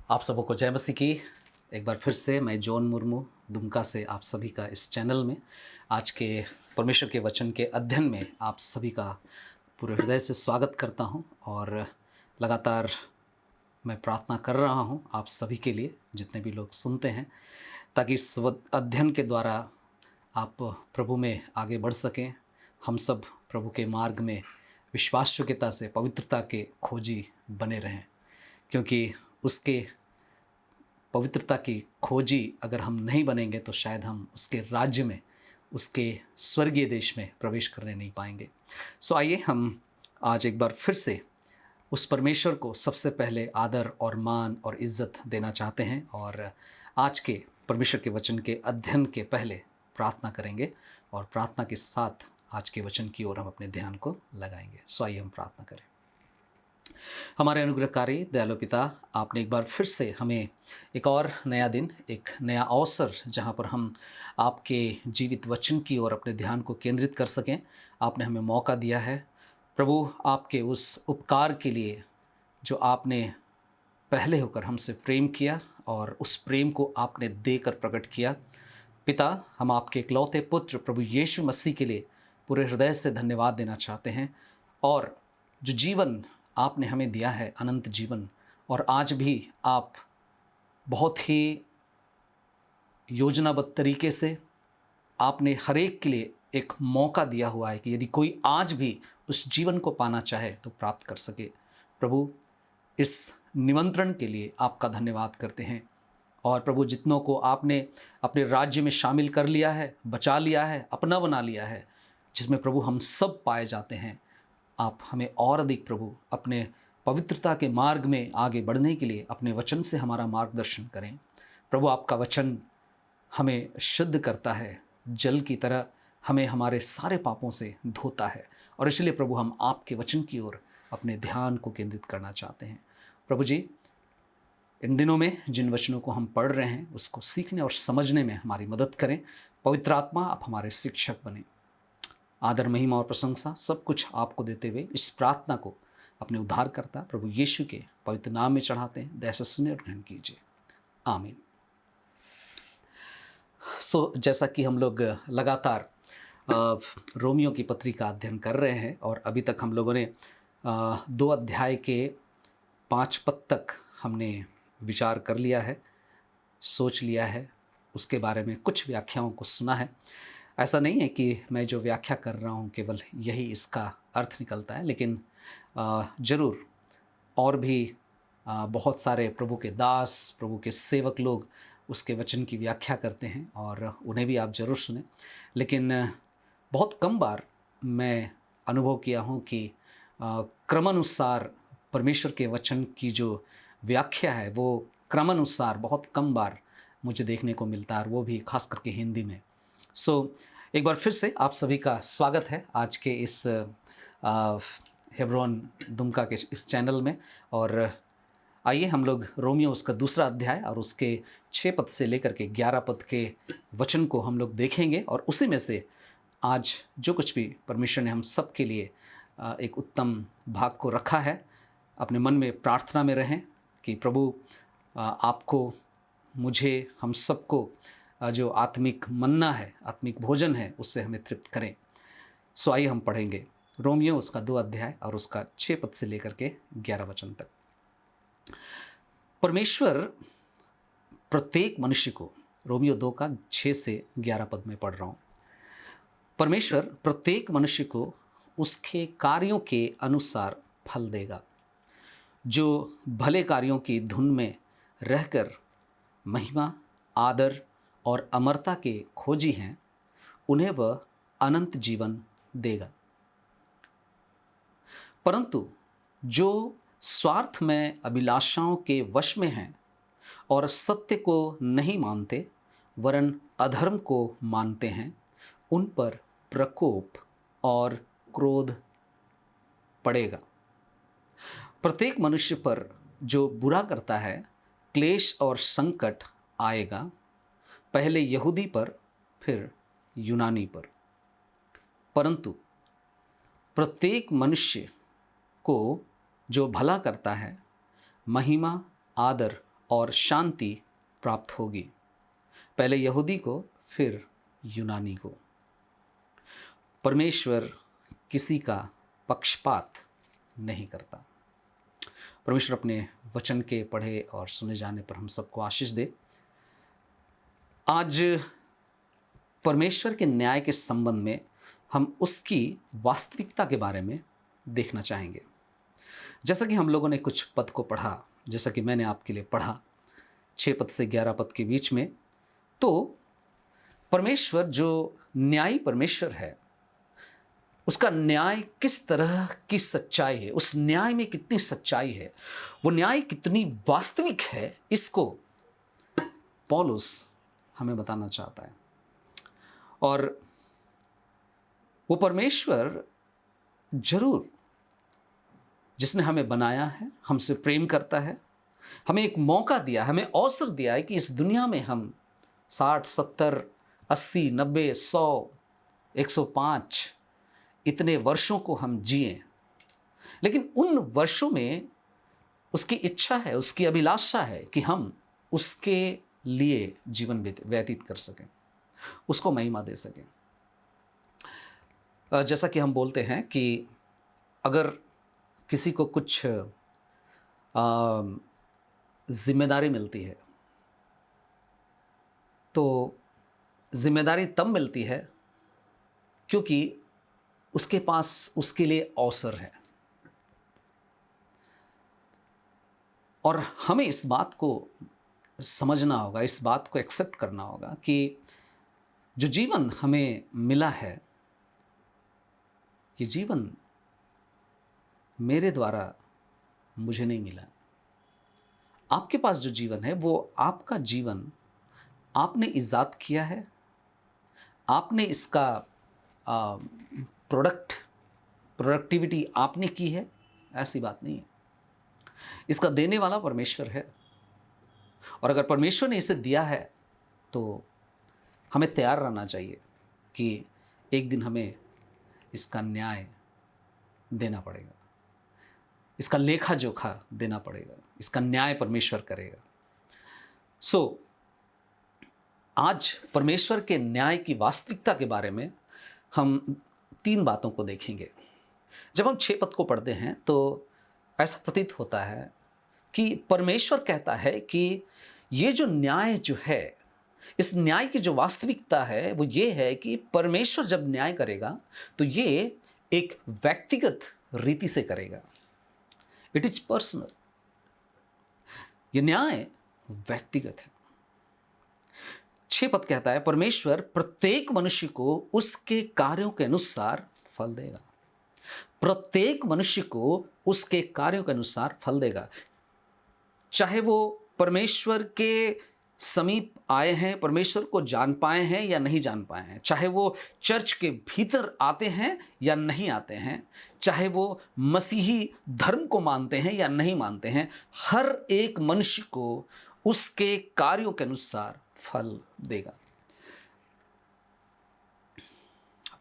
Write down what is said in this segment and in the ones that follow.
आप सबों को जय मसीह की। एक बार फिर से मैं जॉन मुर्मू दुमका से आप सभी का इस चैनल में आज के परमेश्वर के वचन के अध्ययन में आप सभी का पूरे हृदय से स्वागत करता हूं। और लगातार मैं प्रार्थना कर रहा हूं आप सभी के लिए, जितने भी लोग सुनते हैं, ताकि इस अध्ययन के द्वारा आप प्रभु में आगे बढ़ सकें। हम सब प्रभु के मार्ग में विश्वास योग्यता से पवित्रता के खोजी बने रहें, क्योंकि उसके पवित्रता की खोजी अगर हम नहीं बनेंगे तो शायद हम उसके राज्य में, उसके स्वर्गीय देश में प्रवेश करने नहीं पाएंगे। सो आइए हम आज एक बार फिर से उस परमेश्वर को सबसे पहले आदर और मान और इज्जत देना चाहते हैं, और आज के परमेश्वर के वचन के अध्ययन के पहले प्रार्थना करेंगे और प्रार्थना के साथ आज के वचन की ओर हम अपने ध्यान को लगाएंगे। सो आइए हम प्रार्थना करें। हमारे अनुग्रहकारी दयालु पिता, आपने एक बार फिर से हमें एक और नया दिन, एक नया अवसर, जहाँ पर हम आपके जीवित वचन की ओर अपने ध्यान को केंद्रित कर सकें, आपने हमें मौका दिया है। प्रभु, आपके उस उपकार के लिए जो आपने पहले होकर हमसे प्रेम किया और उस प्रेम को आपने देकर प्रकट किया। पिता, हम आपके इकलौते पुत्र प्रभु यीशु मसीह के लिए पूरे हृदय से धन्यवाद देना चाहते हैं। और जो जीवन आपने हमें दिया है, अनंत जीवन, और आज भी आप बहुत ही योजनाबद्ध तरीके से आपने हर एक के लिए एक मौका दिया हुआ है कि यदि कोई आज भी उस जीवन को पाना चाहे तो प्राप्त कर सके। प्रभु, इस निमंत्रण के लिए आपका धन्यवाद करते हैं। और प्रभु, जितनों को आपने अपने राज्य में शामिल कर लिया है, बचा लिया है, अपना बना लिया है, जिसमें प्रभु हम सब पाए जाते हैं, आप हमें और अधिक प्रभु अपने पवित्रता के मार्ग में आगे बढ़ने के लिए अपने वचन से हमारा मार्गदर्शन करें। प्रभु, आपका वचन हमें शुद्ध करता है, जल की तरह हमें हमारे सारे पापों से धोता है, और इसलिए प्रभु हम आपके वचन की ओर अपने ध्यान को केंद्रित करना चाहते हैं। प्रभु जी, इन दिनों में जिन वचनों को हम पढ़ रहे हैं उसको सीखने और समझने में हमारी मदद करें। पवित्र आत्मा, आप हमारे शिक्षक बने। आदर, महिमा और प्रशंसा सब कुछ आपको देते हुए इस प्रार्थना को अपने उद्धारकर्ता प्रभु यीशु के पवित्र नाम में चढ़ाते हैं। दया से सुने और ग्रहण कीजिए। आमीन। जैसा कि हम लोग लगातार रोमियो की पत्री का अध्ययन कर रहे हैं, और अभी तक हम लोगों ने 2 अध्याय के 5 पद तक हमने विचार कर लिया है, सोच लिया है, उसके बारे में कुछ व्याख्याओं को सुना है। ऐसा नहीं है कि मैं जो व्याख्या कर रहा हूँ केवल यही इसका अर्थ निकलता है, लेकिन ज़रूर और भी बहुत सारे प्रभु के दास, प्रभु के सेवक लोग उसके वचन की व्याख्या करते हैं, और उन्हें भी आप ज़रूर सुने। लेकिन बहुत कम बार मैं अनुभव किया हूँ कि क्रमानुसार परमेश्वर के वचन की जो व्याख्या है वो क्रमानुसार बहुत कम बार मुझे देखने को मिलता है, और वो भी खास करके हिंदी में। एक बार फिर से आप सभी का स्वागत है आज के इस हेब्रोन दुमका के इस चैनल में। और आइए हम लोग रोमियो उसका 2 अध्याय और उसके 6 पद से लेकर के 11 पद के वचन को हम लोग देखेंगे, और उसी में से आज जो कुछ भी परमेश्वर ने हम सब के लिए एक उत्तम भाग को रखा है, अपने मन में प्रार्थना में रहें कि प्रभु आपको, मुझे, हम सबको जो आत्मिक मन्ना है, आत्मिक भोजन है, उससे हमें तृप्त करें। आइए हम पढ़ेंगे रोमियो उसका 2 अध्याय और उसका 6 पद से लेकर के 11 वचन तक। परमेश्वर प्रत्येक मनुष्य को, रोमियो 2 का 6 से 11 पद में पढ़ रहा हूँ। परमेश्वर प्रत्येक मनुष्य को उसके कार्यों के अनुसार फल देगा। जो भले कार्यों की धुन में रहकर महिमा, आदर और अमरता के खोजी हैं, उन्हें वह अनंत जीवन देगा। परंतु जो स्वार्थ में अभिलाषाओं के वश में हैं और सत्य को नहीं मानते वरन अधर्म को मानते हैं, उन पर प्रकोप और क्रोध पड़ेगा। प्रत्येक मनुष्य पर जो बुरा करता है क्लेश और संकट आएगा, पहले यहूदी पर, फिर यूनानी पर। परंतु प्रत्येक मनुष्य को जो भला करता है महिमा, आदर और शांति प्राप्त होगी, पहले यहूदी को फिर यूनानी को। परमेश्वर किसी का पक्षपात नहीं करता। परमेश्वर अपने वचन के पढ़े और सुने जाने पर हम सबको आशीष दे। आज परमेश्वर के न्याय के संबंध में हम उसकी वास्तविकता के बारे में देखना चाहेंगे। जैसा कि हम लोगों ने कुछ पद को पढ़ा, जैसा कि मैंने आपके लिए पढ़ा 6 पद से 11 पद के बीच में, तो परमेश्वर जो न्यायी परमेश्वर है, उसका न्याय किस तरह की सच्चाई है, उस न्याय में कितनी सच्चाई है, वो न्याय कितनी वास्तविक है, इसको पौलुस हमें बताना चाहता है। और वो परमेश्वर जरूर जिसने हमें बनाया है, हमसे प्रेम करता है, हमें एक मौका दिया, हमें अवसर दिया है कि इस दुनिया में हम 60, 70, 80, 90, 100, 105 इतने वर्षों को हम जिए। लेकिन उन वर्षों में उसकी इच्छा है, उसकी अभिलाषा है कि हम उसके लिए जीवन व्यतीत कर सकें, उसको महिमा दे सकें। जैसा कि हम बोलते हैं कि अगर किसी को कुछ जिम्मेदारी मिलती है, तो जिम्मेदारी तब मिलती है क्योंकि उसके पास उसके लिए अवसर है। और हमें इस बात को समझना होगा, इस बात को एक्सेप्ट करना होगा कि जो जीवन हमें मिला है, ये जीवन मेरे द्वारा मुझे नहीं मिला। आपके पास जो जीवन है वो आपका जीवन आपने इजाद किया है, आपने इसका प्रोडक्टिविटी आपने की है, ऐसी बात नहीं है। इसका देने वाला परमेश्वर है। और अगर परमेश्वर ने इसे दिया है तो हमें तैयार रहना चाहिए कि एक दिन हमें इसका न्याय देना पड़ेगा, इसका लेखा जोखा देना पड़ेगा, इसका न्याय परमेश्वर करेगा। आज परमेश्वर के न्याय की वास्तविकता के बारे में हम 3 बातों को देखेंगे। जब हम 6 पद को पढ़ते हैं तो ऐसा प्रतीत होता है कि परमेश्वर कहता है कि ये जो न्याय जो है, इस न्याय की जो वास्तविकता है वो ये है कि परमेश्वर जब न्याय करेगा तो ये एक व्यक्तिगत रीति से करेगा। It is personal. ये न्याय व्यक्तिगत है। 6 पद कहता है परमेश्वर प्रत्येक मनुष्य को उसके कार्यों के अनुसार फल देगा। प्रत्येक मनुष्य को उसके कार्यों के अनुसार फल देगा। चाहे वो परमेश्वर के समीप आए हैं, परमेश्वर को जान पाए हैं या नहीं जान पाए हैं, चाहे वो चर्च के भीतर आते हैं या नहीं आते हैं, चाहे वो मसीही धर्म को मानते हैं या नहीं मानते हैं, हर एक मनुष्य को उसके कार्यों के अनुसार फल देगा।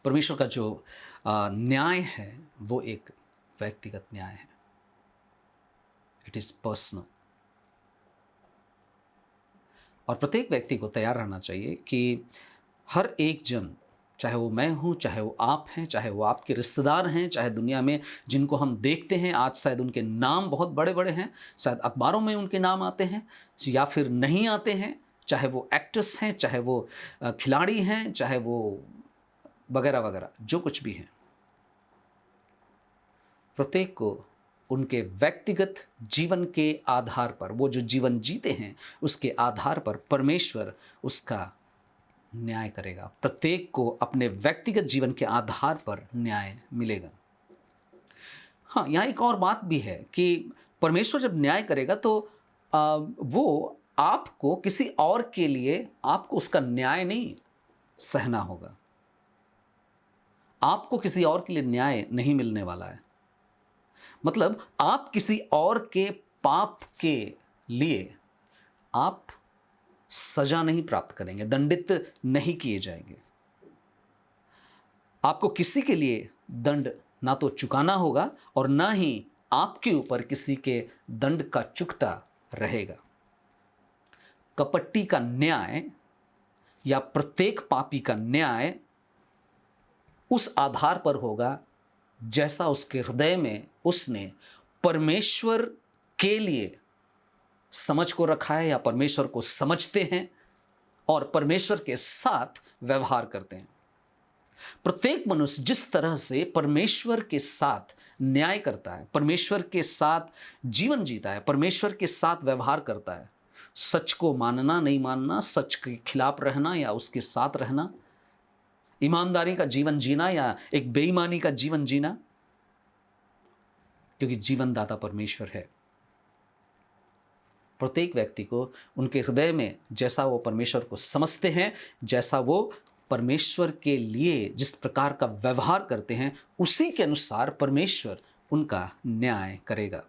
परमेश्वर का जो न्याय है वो एक व्यक्तिगत न्याय है। It is personal. और प्रत्येक व्यक्ति को तैयार रहना चाहिए कि हर एक जन, चाहे वो मैं हूँ, चाहे वो आप हैं, चाहे वो आपके रिश्तेदार हैं, चाहे दुनिया में जिनको हम देखते हैं, आज शायद उनके नाम बहुत बड़े बड़े हैं, शायद अखबारों में उनके नाम आते हैं या फिर नहीं आते हैं, चाहे वो एक्टर्स हैं, चाहे वो खिलाड़ी हैं, चाहे वो वगैरह वगैरह, जो कुछ भी हैं, प्रत्येक को उनके व्यक्तिगत जीवन के आधार पर, वो जो जीवन जीते हैं उसके आधार पर परमेश्वर उसका न्याय करेगा। प्रत्येक को अपने व्यक्तिगत जीवन के आधार पर न्याय मिलेगा। हाँ, यहाँ एक और बात भी है कि परमेश्वर जब न्याय करेगा तो वो आपको किसी और के लिए, आपको उसका न्याय नहीं सहना होगा। आपको किसी और के लिए न्याय नहीं मिलने वाला है। मतलब आप किसी और के पाप के लिए आप सजा नहीं प्राप्त करेंगे, दंडित नहीं किए जाएंगे। आपको किसी के लिए दंड ना तो चुकाना होगा और ना ही आपके ऊपर किसी के दंड का चुकता रहेगा। कपटी का न्याय या प्रत्येक पापी का न्याय उस आधार पर होगा जैसा उसके हृदय में उसने परमेश्वर के लिए समझ को रखा है या परमेश्वर को समझते हैं और परमेश्वर के साथ व्यवहार करते हैं। प्रत्येक मनुष्य जिस तरह से परमेश्वर के साथ न्याय करता है, परमेश्वर के साथ जीवन जीता है, परमेश्वर के साथ व्यवहार करता है, सच को मानना नहीं मानना, सच के खिलाफ रहना या उसके साथ रहना, ईमानदारी का जीवन जीना या एक बेईमानी का जीवन जीना, क्योंकि जीवनदाता परमेश्वर है। प्रत्येक व्यक्ति को उनके हृदय में जैसा वो परमेश्वर को समझते हैं, जैसा वो परमेश्वर के लिए जिस प्रकार का व्यवहार करते हैं, उसी के अनुसार परमेश्वर उनका न्याय करेगा।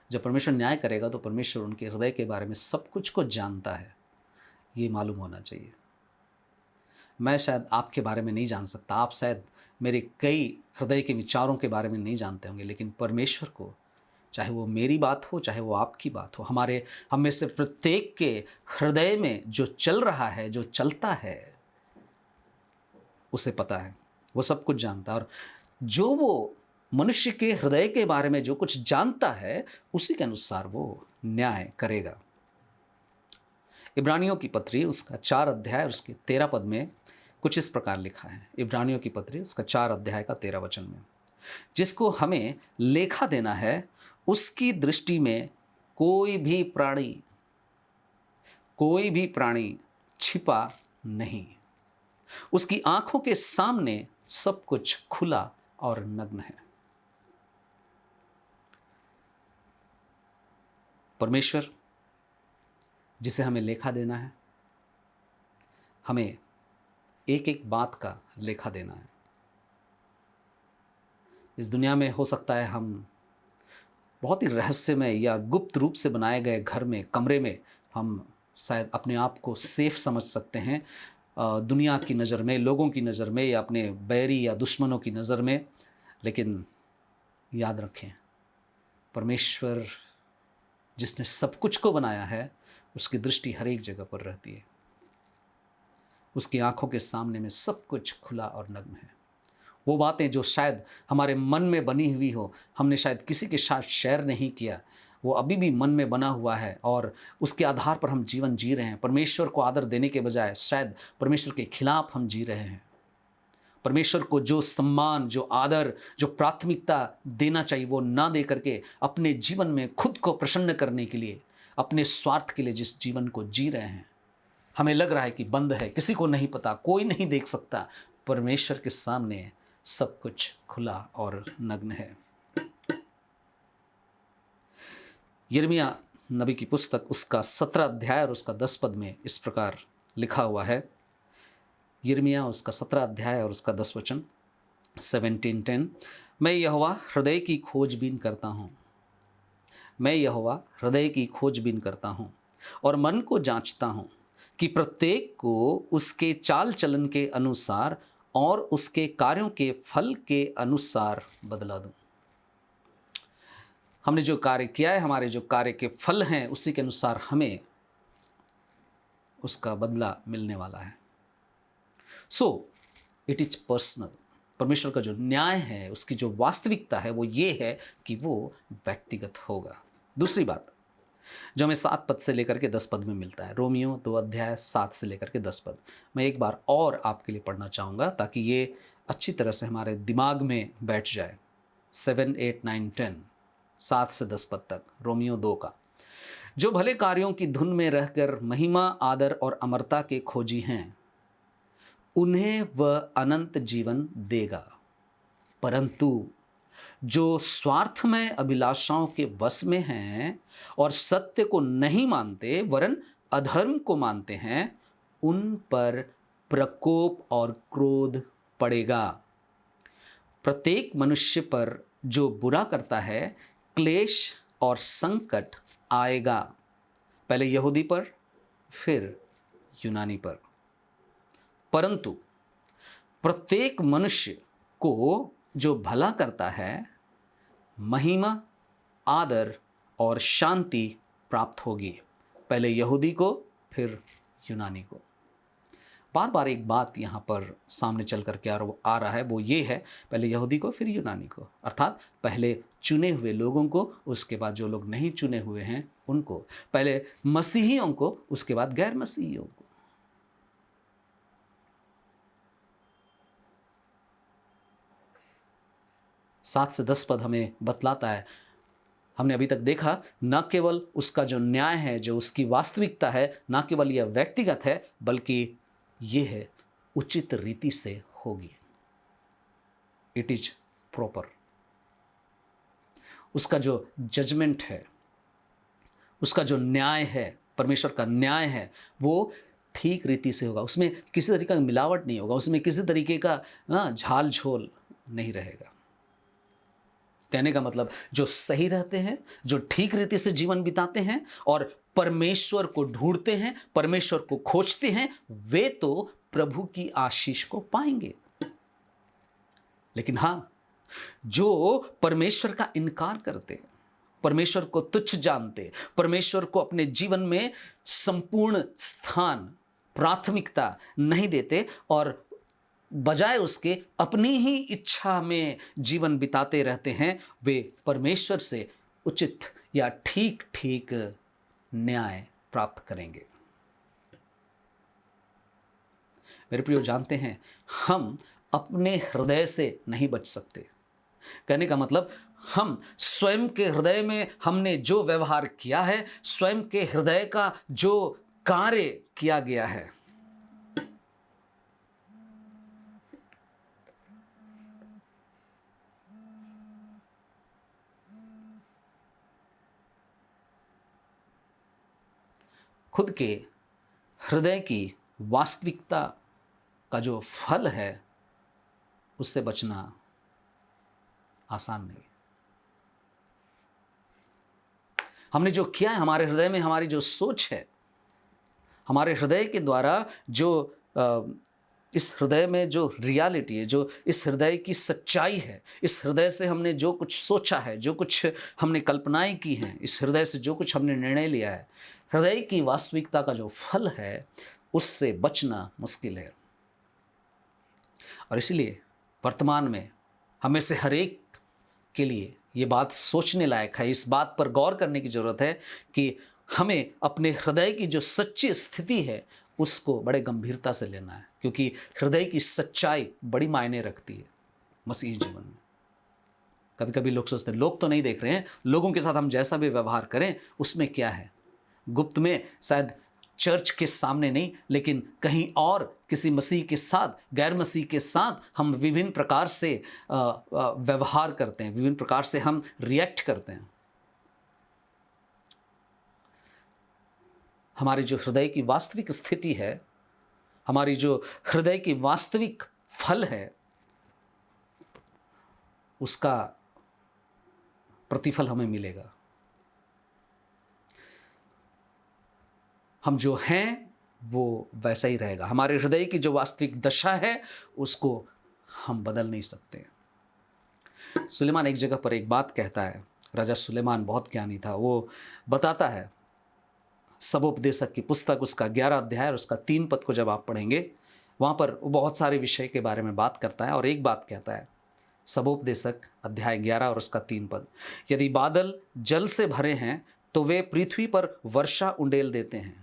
जब परमेश्वर न्याय करेगा तो परमेश्वर उनके हृदय के बारे में सब कुछ को जानता है, ये मालूम होना चाहिए। मैं शायद आपके बारे में नहीं जान सकता, आप शायद मेरे कई हृदय के विचारों के बारे में नहीं जानते होंगे, लेकिन परमेश्वर को, चाहे वो मेरी बात हो चाहे वो आपकी बात हो, हम में से प्रत्येक के हृदय में जो चल रहा है, जो चलता है, उसे पता है, वो सब कुछ जानता है। और जो वो मनुष्य के हृदय के बारे में जो कुछ जानता है, उसी के अनुसार वो न्याय करेगा। इब्रानियों की पत्री उसका 4 अध्याय और उसके 13 पद में कुछ इस प्रकार लिखा है। इब्रानियों की पत्री उसका 4 अध्याय का 13 वचन में, जिसको हमें लेखा देना है, उसकी दृष्टि में कोई भी प्राणी छिपा नहीं, उसकी आंखों के सामने सब कुछ खुला और नग्न है। परमेश्वर जिसे हमें लेखा देना है, हमें एक एक बात का लेखा देना है। इस दुनिया में हो सकता है हम बहुत ही रहस्यमय या गुप्त रूप से बनाए गए घर में, कमरे में हम शायद अपने आप को सेफ समझ सकते हैं, दुनिया की नज़र में, लोगों की नज़र में या अपने बैरी या दुश्मनों की नज़र में। लेकिन याद रखें, परमेश्वर जिसने सब कुछ को बनाया है, उसकी दृष्टि हर एक जगह पर रहती है। उसकी आंखों के सामने में सब कुछ खुला और नग्न है। वो बातें जो शायद हमारे मन में बनी हुई हो, हमने शायद किसी के साथ शेयर नहीं किया, वो अभी भी मन में बना हुआ है और उसके आधार पर हम जीवन जी रहे हैं। परमेश्वर को आदर देने के बजाय शायद परमेश्वर के खिलाफ हम जी रहे हैं। परमेश्वर को जो सम्मान, जो आदर, जो प्राथमिकता देना चाहिए, वो ना दे करके अपने जीवन में खुद को प्रसन्न करने के लिए, अपने स्वार्थ के लिए जिस जीवन को जी रहे हैं, हमें लग रहा है कि बंद है, किसी को नहीं पता, कोई नहीं देख सकता। परमेश्वर के सामने सब कुछ खुला और नग्न है। यिर्मयाह नबी की पुस्तक उसका 17 अध्याय और उसका 10 पद में इस प्रकार लिखा हुआ है। यिर्मयाह उसका 17 अध्याय और उसका 10 वचन, 17:10, मैं यहोवा हृदय की खोजबीन करता हूँ, मैं यहोवा हृदय की खोजबीन करता हूँ और मन को जांचता हूँ कि प्रत्येक को उसके चाल चलन के अनुसार और उसके कार्यों के फल के अनुसार बदला दूं। हमने जो कार्य किया है, हमारे जो कार्य के फल हैं, उसी के अनुसार हमें उसका बदला मिलने वाला है। So it is personal. परमेश्वर का जो न्याय है, उसकी जो वास्तविकता है, वो ये है कि वो व्यक्तिगत होगा। दूसरी बात जो हमें 7 पद से लेकर के 10 पद में मिलता है, रोमियो 2 अध्याय 7 से लेकर के 10 पद, मैं एक बार और आपके लिए पढ़ना चाहूँगा ताकि ये अच्छी तरह से हमारे दिमाग में बैठ जाए। 7, 8, 9, 10, 7 से 10 पद तक रोमियो 2 का, जो भले कार्यों की धुन में रहकर महिमा, आदर और अमरता के खोजी हैं, उन्हें वह अनंत जीवन देगा, परंतु जो स्वार्थमय अभिलाषाओं के वश में हैं और सत्य को नहीं मानते वरन अधर्म को मानते हैं, उन पर प्रकोप और क्रोध पड़ेगा। प्रत्येक मनुष्य पर जो बुरा करता है, क्लेश और संकट आएगा, पहले यहूदी पर, फिर यूनानी पर। परंतु प्रत्येक मनुष्य को जो भला करता है, महिमा, आदर और शांति प्राप्त होगी, पहले यहूदी को फिर यूनानी को। बार बार एक बात यहाँ पर सामने चल कर के आ रहा है, वो ये है, पहले यहूदी को फिर यूनानी को, अर्थात पहले चुने हुए लोगों को, उसके बाद जो लोग नहीं चुने हुए हैं उनको, पहले मसीहियों को, उसके बाद गैर मसीहियों को। सात से 10 पद हमें बतलाता है, हमने अभी तक देखा, न केवल उसका जो न्याय है, जो उसकी वास्तविकता है, न केवल यह व्यक्तिगत है, बल्कि ये है उचित रीति से होगी। It is proper. उसका जो जजमेंट है, उसका जो न्याय है, परमेश्वर का न्याय है, वो ठीक रीति से होगा। उसमें किसी तरीके का मिलावट नहीं होगा, उसमें किसी तरीके का झाल झोल नहीं रहेगा। कहने का मतलब, जो सही रहते हैं, जो ठीक रीति से जीवन बिताते हैं और परमेश्वर को ढूंढते हैं, परमेश्वर को खोजते हैं, वे तो प्रभु की आशीष को पाएंगे। लेकिन हां, जो परमेश्वर का इनकार करते, परमेश्वर को तुच्छ जानते, परमेश्वर को अपने जीवन में संपूर्ण स्थान, प्राथमिकता नहीं देते और बजाय उसके अपनी ही इच्छा में जीवन बिताते रहते हैं, वे परमेश्वर से उचित या ठीक ठीक न्याय प्राप्त करेंगे। मेरे प्रियो, जानते हैं, हम अपने हृदय से नहीं बच सकते। कहने का मतलब, हम स्वयं के हृदय में हमने जो व्यवहार किया है, स्वयं के हृदय का जो कार्य किया गया है, खुद के हृदय की वास्तविकता का जो फल है, उससे बचना आसान नहीं। हमने जो किया है, हमारे हृदय में हमारी जो सोच है, हमारे हृदय के द्वारा जो इस हृदय में जो रियलिटी है, जो इस हृदय की सच्चाई है, इस हृदय से हमने जो कुछ सोचा है, जो कुछ हमने कल्पनाएं की हैं, इस हृदय से जो कुछ हमने निर्णय लिया है, हृदय की वास्तविकता का जो फल है, उससे बचना मुश्किल है। और इसलिए वर्तमान में हमें से हर एक के लिए ये बात सोचने लायक है, इस बात पर गौर करने की ज़रूरत है कि हमें अपने हृदय की जो सच्ची स्थिति है, उसको बड़े गंभीरता से लेना है, क्योंकि हृदय की सच्चाई बड़ी मायने रखती है मसीही जीवन में। कभी कभी लोग सोचते हैं, लोग तो नहीं देख रहे हैं, लोगों के साथ हम जैसा भी व्यवहार करें उसमें क्या है। गुप्त में शायद चर्च के सामने नहीं, लेकिन कहीं और किसी मसीह के साथ, गैर मसीह के साथ हम विभिन्न प्रकार से व्यवहार करते हैं, विभिन्न प्रकार से हम रिएक्ट करते हैं। हमारी जो हृदय की वास्तविक स्थिति है, हमारी जो हृदय की वास्तविक फल है, उसका प्रतिफल हमें मिलेगा। हम जो हैं वो वैसा ही रहेगा। हमारे हृदय की जो वास्तविक दशा है, उसको हम बदल नहीं सकते। सुलेमान एक जगह पर एक बात कहता है, राजा सुलेमान बहुत ज्ञानी था, वो बताता है, सबोपदेशक की पुस्तक उसका 11 अध्याय और उसका 3 पद को जब आप पढ़ेंगे, वहाँ पर वो बहुत सारे विषय के बारे में बात करता है और एक बात कहता है, सबोपदेशक अध्याय 11 और उसका 3 पद, यदि बादल जल से भरे हैं तो वे पृथ्वी पर वर्षा उंडेल देते हैं।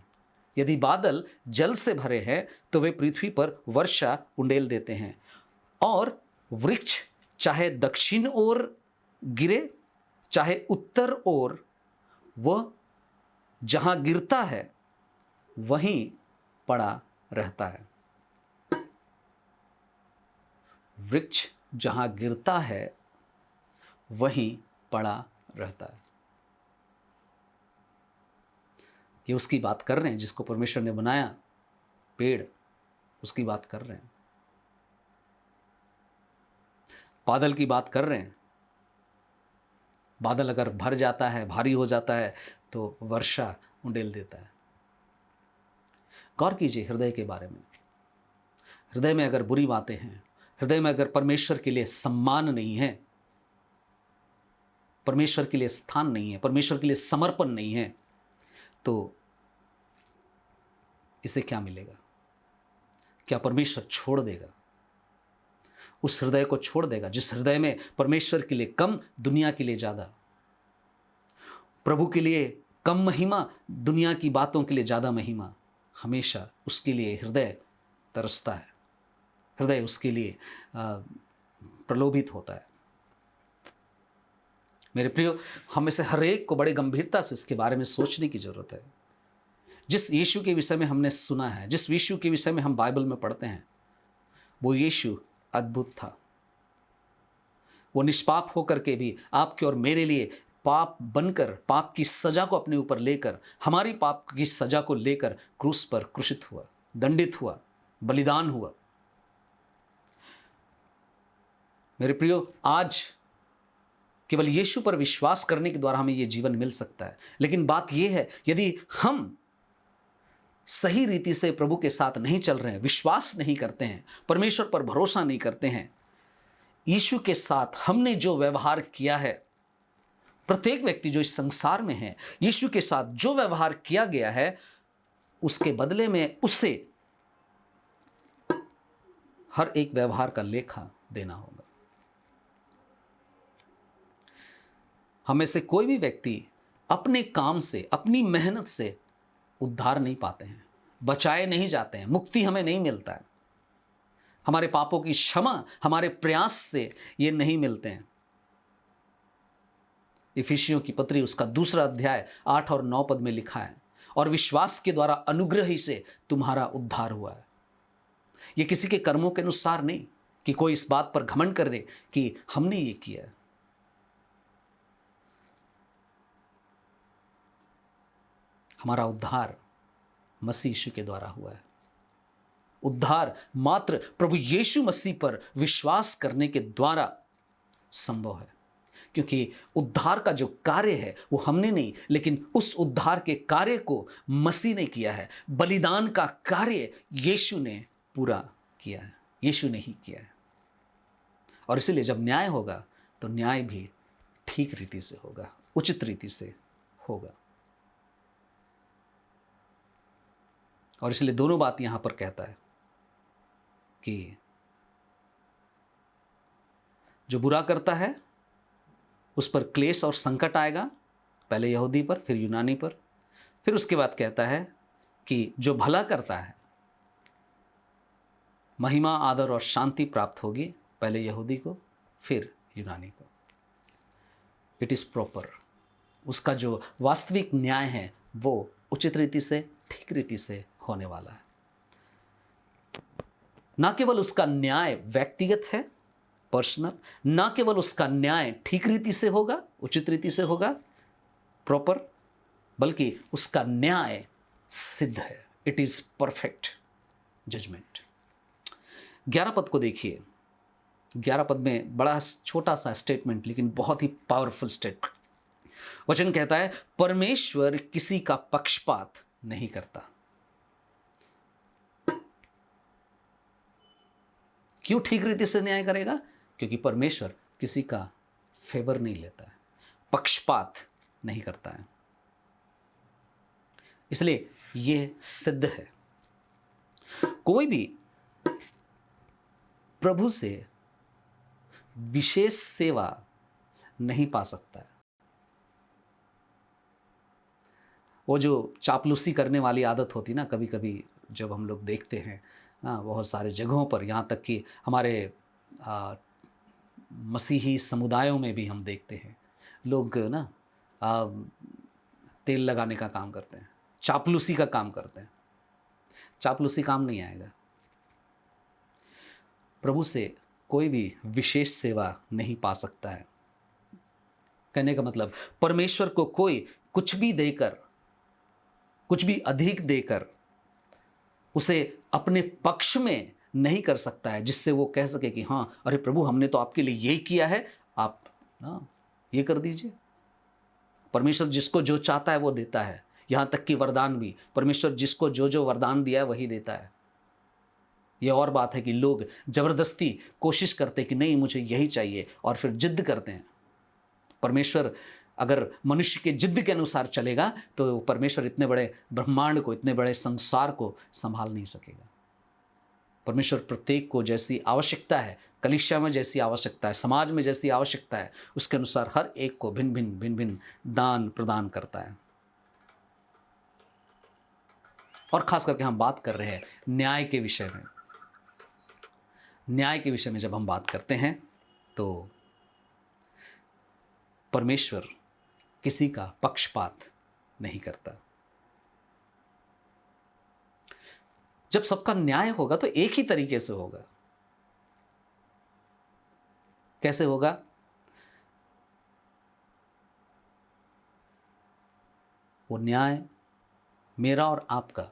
यदि बादल जल से भरे हैं तो वे पृथ्वी पर वर्षा उंडेल देते हैं। और वृक्ष चाहे दक्षिण ओर गिरे चाहे उत्तर ओर, वह जहां गिरता है वहीं पड़ा रहता है। वृक्ष जहां गिरता है वहीं पड़ा रहता है। ये उसकी बात कर रहे हैं जिसको परमेश्वर ने बनाया, पेड़, उसकी बात कर रहे हैं। बादल की बात कर रहे हैं। बादल अगर भर जाता है, भारी हो जाता है, तो वर्षा उंडेल देता है। गौर कीजिए हृदय के बारे में। हृदय में अगर बुरी बातें हैं, हृदय में अगर परमेश्वर के लिए सम्मान नहीं है, परमेश्वर के लिए स्थान नहीं है, परमेश्वर के लिए समर्पण नहीं है, तो इसे क्या मिलेगा? क्या परमेश्वर छोड़ देगा? उस हृदय को छोड़ देगा जिस हृदय में परमेश्वर के लिए कम, दुनिया के लिए ज़्यादा, प्रभु के लिए कम महिमा, दुनिया की बातों के लिए ज़्यादा महिमा। हमेशा उसके लिए हृदय तरसता है, हृदय उसके लिए प्रलोभित होता है। मेरे प्रियो, हम में से हर एक को बड़े गंभीरता से इसके बारे में सोचने की जरूरत है। जिस यीशु के विषय में हमने सुना है, जिस यीशु के विषय में हम बाइबल में पढ़ते हैं, वो यीशु अद्भुत था। वो निष्पाप होकर के भी आपके और मेरे लिए पाप बनकर, पाप की सजा को अपने ऊपर लेकर, हमारी पाप की सजा को लेकर क्रूस पर क्रूसित हुआ, दंडित हुआ, बलिदान हुआ। मेरे प्रियो, आज केवल यीशु पर विश्वास करने के द्वारा हमें यह जीवन मिल सकता है। लेकिन बात यह है, यदि हम सही रीति से प्रभु के साथ नहीं चल रहे हैं, विश्वास नहीं करते हैं, परमेश्वर पर भरोसा नहीं करते हैं, यीशु के साथ हमने जो व्यवहार किया है, प्रत्येक व्यक्ति जो इस संसार में है, यीशु के साथ जो व्यवहार किया गया है, उसके बदले में उसे हर एक व्यवहार का लेखा देना होगा। हमें से कोई भी व्यक्ति अपने काम से, अपनी मेहनत से उद्धार नहीं पाते हैं, बचाए नहीं जाते हैं, मुक्ति हमें नहीं मिलता है। हमारे पापों की क्षमा हमारे प्रयास से ये नहीं मिलते हैं। इफिसियों की पत्री उसका 2 अध्याय 8 और 9 पद में लिखा है, और विश्वास के द्वारा अनुग्रह ही से तुम्हारा उद्धार हुआ है। ये किसी के कर्मों के अनुसार नहीं कि कोई इस बात पर घमंड कर ले कि हमने ये किया है। हमारा उद्धार मसीह यीशु के द्वारा हुआ है। उद्धार मात्र प्रभु यीशु मसीह पर विश्वास करने के द्वारा संभव है, क्योंकि उद्धार का जो कार्य है वो हमने नहीं, लेकिन उस उद्धार के कार्य को मसीह ने किया है। बलिदान का कार्य यीशु ने पूरा किया है, यीशु ने ही किया है। और इसलिए जब न्याय होगा तो न्याय भी ठीक रीति से होगा, उचित रीति से होगा। और इसलिए दोनों बात यहां पर कहता है कि जो बुरा करता है उस पर क्लेश और संकट आएगा, पहले यहूदी पर, फिर यूनानी पर। फिर उसके बाद कहता है कि जो भला करता है महिमा, आदर और शांति प्राप्त होगी, पहले यहूदी को, फिर यूनानी को। It is proper. उसका जो वास्तविक न्याय है वो उचित रीति से, ठीक रीति से होने वाला है। ना केवल उसका न्याय व्यक्तिगत है, पर्सनल, ना केवल उसका न्याय ठीक रीति से होगा, उचित रीति से होगा, प्रॉपर, बल्कि उसका न्याय सिद्ध है। It is perfect judgement. 11 पद को देखिए। 11 पद में बड़ा छोटा सा स्टेटमेंट, लेकिन बहुत ही पावरफुल स्टेटमेंट। वचन कहता है, परमेश्वर किसी का पक्षपात नहीं करता। क्यों ठीक रीति से न्याय करेगा? क्योंकि परमेश्वर किसी का फेवर नहीं लेता है, पक्षपात नहीं करता है। इसलिए यह सिद्ध है। कोई भी प्रभु से विशेष सेवा नहीं पा सकता है। वो जो चापलूसी करने वाली आदत होती ना, कभी कभी जब हम लोग देखते हैं बहुत सारे जगहों पर, यहाँ तक कि हमारे मसीही समुदायों में भी हम देखते हैं, लोग ना तेल लगाने का काम करते हैं, चापलूसी का काम करते हैं। चापलूसी काम नहीं आएगा। प्रभु से कोई भी विशेष सेवा नहीं पा सकता है। कहने का मतलब, परमेश्वर को कोई कुछ भी देकर, कुछ भी अधिक देकर उसे अपने पक्ष में नहीं कर सकता है, जिससे वो कह सके कि हाँ, अरे प्रभु, हमने तो आपके लिए ये किया है, आप ना ये कर दीजिए। परमेश्वर जिसको जो चाहता है वो देता है। यहाँ तक कि वरदान भी, परमेश्वर जिसको जो जो वरदान दिया है वही देता है। ये और बात है कि लोग जबरदस्ती कोशिश करते कि नहीं, मुझे यही चाहिए, और फिर जिद करते हैं। परमेश्वर अगर मनुष्य के जिद के अनुसार चलेगा तो परमेश्वर इतने बड़े ब्रह्मांड को, इतने बड़े संसार को संभाल नहीं सकेगा। परमेश्वर प्रत्येक को जैसी आवश्यकता है, कलीसिया में जैसी आवश्यकता है, समाज में जैसी आवश्यकता है, उसके अनुसार हर एक को भिन्न भिन्न दान प्रदान करता है। और खास करके हम बात कर रहे हैं न्याय के विषय में। न्याय के विषय में जब हम बात करते हैं तो परमेश्वर किसी का पक्षपात नहीं करता। जब सबका न्याय होगा तो एक ही तरीके से होगा। कैसे होगा? वो न्याय मेरा और आपका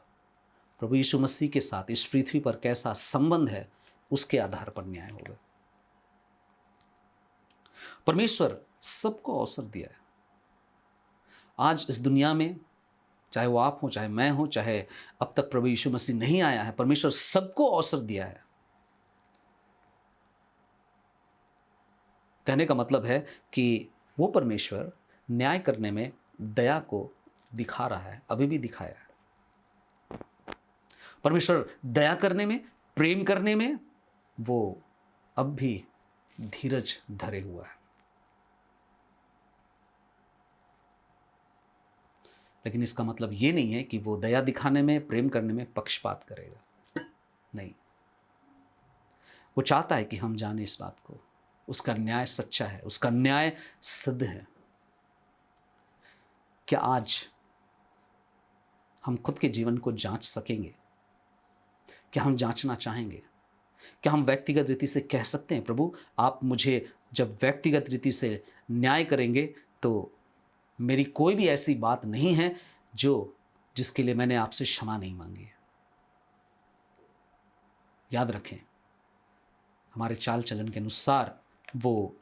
प्रभु यीशु मसीह के साथ इस पृथ्वी पर कैसा संबंध है, उसके आधार पर न्याय होगा। परमेश्वर सबको अवसर दिया है। आज इस दुनिया में, चाहे वो आप हो, चाहे मैं हूं, चाहे अब तक प्रभु यीशु मसीह नहीं आया है, परमेश्वर सबको अवसर दिया है। कहने का मतलब है कि वो परमेश्वर न्याय करने में दया को दिखा रहा है, अभी भी दिखाया है। परमेश्वर दया करने में, प्रेम करने में वो अब भी धीरज धरे हुआ है। लेकिन इसका मतलब ये नहीं है कि वो दया दिखाने में, प्रेम करने में पक्षपात करेगा। नहीं, वो चाहता है कि हम जाने इस बात को, उसका न्याय सच्चा है, उसका न्याय सिद्ध है। क्या आज हम खुद के जीवन को जांच सकेंगे? क्या हम जांचना चाहेंगे? क्या हम व्यक्तिगत रीति से कह सकते हैं, प्रभु आप मुझे जब व्यक्तिगत रीति से न्याय करेंगे तो मेरी कोई भी ऐसी बात नहीं है जिसके लिए मैंने आपसे क्षमा नहीं मांगी है। याद रखें, हमारे चाल चलन के अनुसार वो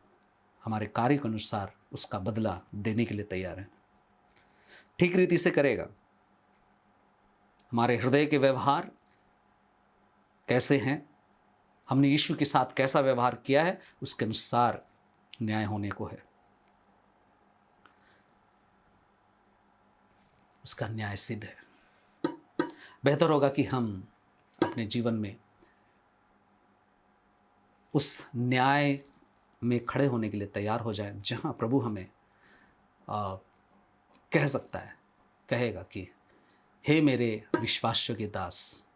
हमारे कार्य के अनुसार उसका बदला देने के लिए तैयार है। ठीक रीति से करेगा। हमारे हृदय के व्यवहार कैसे हैं, हमने यीशु के साथ कैसा व्यवहार किया है, उसके अनुसार न्याय होने को है। उसका न्याय सिद्ध है। बेहतर होगा कि हम अपने जीवन में उस न्याय में खड़े होने के लिए तैयार हो जाएं, जहां प्रभु हमें कह सकता है, कहेगा कि हे मेरे विश्वासयोग्य दास,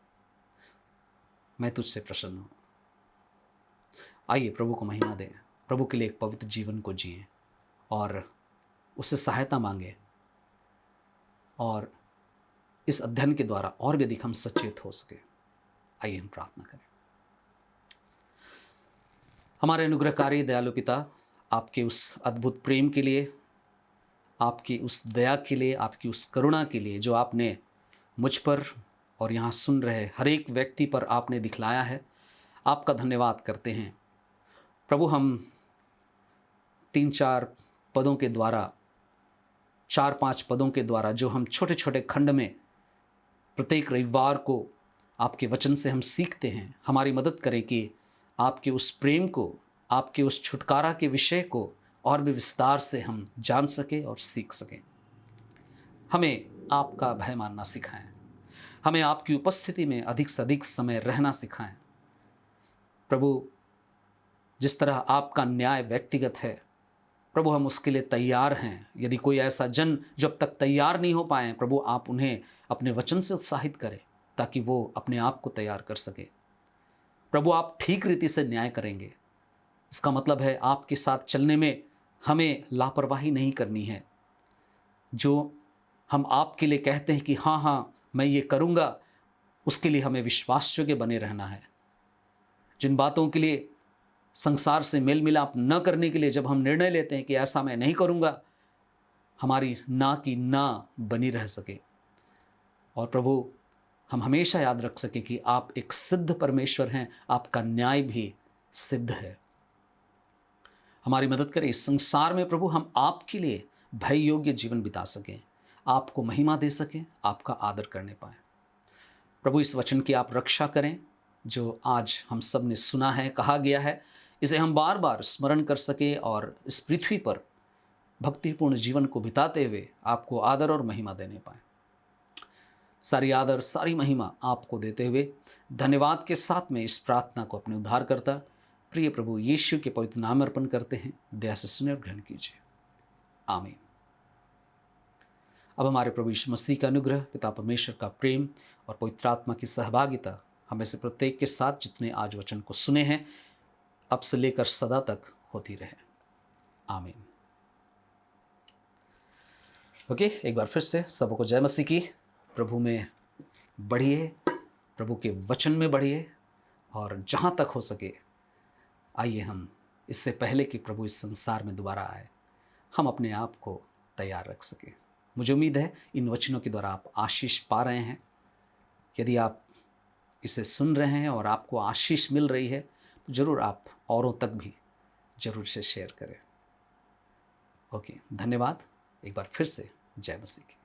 मैं तुझसे प्रसन्न हूं। आइए प्रभु को महिमा दें, प्रभु के लिए एक पवित्र जीवन को जिएं और उससे सहायता मांगे, और इस अध्ययन के द्वारा और भी अधिक हम सचेत हो सके। आइए हम प्रार्थना करें। हमारे अनुग्रहकारी दयालु पिता, आपके उस अद्भुत प्रेम के लिए, आपकी उस दया के लिए, आपकी उस करुणा के लिए जो आपने मुझ पर और यहाँ सुन रहे हर एक व्यक्ति पर आपने दिखलाया है, आपका धन्यवाद करते हैं प्रभु। हम 3-4 पदों के द्वारा, 4-5 पदों के द्वारा जो हम छोटे छोटे खंड में प्रत्येक रविवार को आपके वचन से हम सीखते हैं, हमारी मदद करें कि आपके उस प्रेम को, आपके उस छुटकारा के विषय को और भी विस्तार से हम जान सकें और सीख सकें। हमें आपका भय मानना सिखाएं, हमें आपकी उपस्थिति में अधिक से अधिक समय रहना सिखाएं। प्रभु, जिस तरह आपका न्याय व्यक्तिगत है प्रभु, हम उसके लिए तैयार हैं। यदि कोई ऐसा जन जो अब तक तैयार नहीं हो पाए, प्रभु आप उन्हें अपने वचन से उत्साहित करें ताकि वो अपने आप को तैयार कर सके। प्रभु आप ठीक रीति से न्याय करेंगे, इसका मतलब है आपके साथ चलने में हमें लापरवाही नहीं करनी है। जो हम आपके लिए कहते हैं कि हाँ हाँ मैं ये करूँगा, उसके लिए हमें विश्वासयोग्य बने रहना है। जिन बातों के लिए संसार से मेल मिलाप न करने के लिए जब हम निर्णय लेते हैं कि ऐसा मैं नहीं करूँगा, हमारी ना की ना बनी रह सके। और प्रभु हम हमेशा याद रख सके कि आप एक सिद्ध परमेश्वर हैं, आपका न्याय भी सिद्ध है। हमारी मदद करें इस संसार में प्रभु, हम आपके लिए भय योग्य जीवन बिता सकें, आपको महिमा दे सकें, आपका आदर करने पाएं। प्रभु इस वचन की आप रक्षा करें जो आज हम सब ने सुना है, कहा गया है, इसे हम बार बार स्मरण कर सके और इस पृथ्वी पर भक्तिपूर्ण जीवन को बिताते हुए आपको आदर और महिमा देने पाएँ। सारी आदर, सारी महिमा आपको देते हुए धन्यवाद के साथ में इस प्रार्थना को अपने उद्धारकर्ता प्रिय प्रभु यीशु के पवित्र नाम में अर्पण करते हैं। दया से सुने और ग्रहण कीजिए। आमीन। अब हमारे प्रभु यीशु मसीह का अनुग्रह, पिता परमेश्वर का प्रेम और पवित्र आत्मा की सहभागिता हमें से प्रत्येक के साथ जितने आज वचन को सुने हैं अब से लेकर सदा तक होती रहे। आमीन। ओके, एक बार फिर से सबको जय मसीह की। प्रभु में बढ़िए, प्रभु के वचन में बढ़िए और जहाँ तक हो सके आइए हम इससे पहले कि प्रभु इस संसार में दोबारा आए हम अपने आप को तैयार रख सकें। मुझे उम्मीद है इन वचनों के द्वारा आप आशीष पा रहे हैं। यदि आप इसे सुन रहे हैं और आपको आशीष मिल रही है तो ज़रूर आप औरों तक भी ज़रूर इसे शेयर करें। ओके, धन्यवाद। एक बार फिर से जय मसीह की।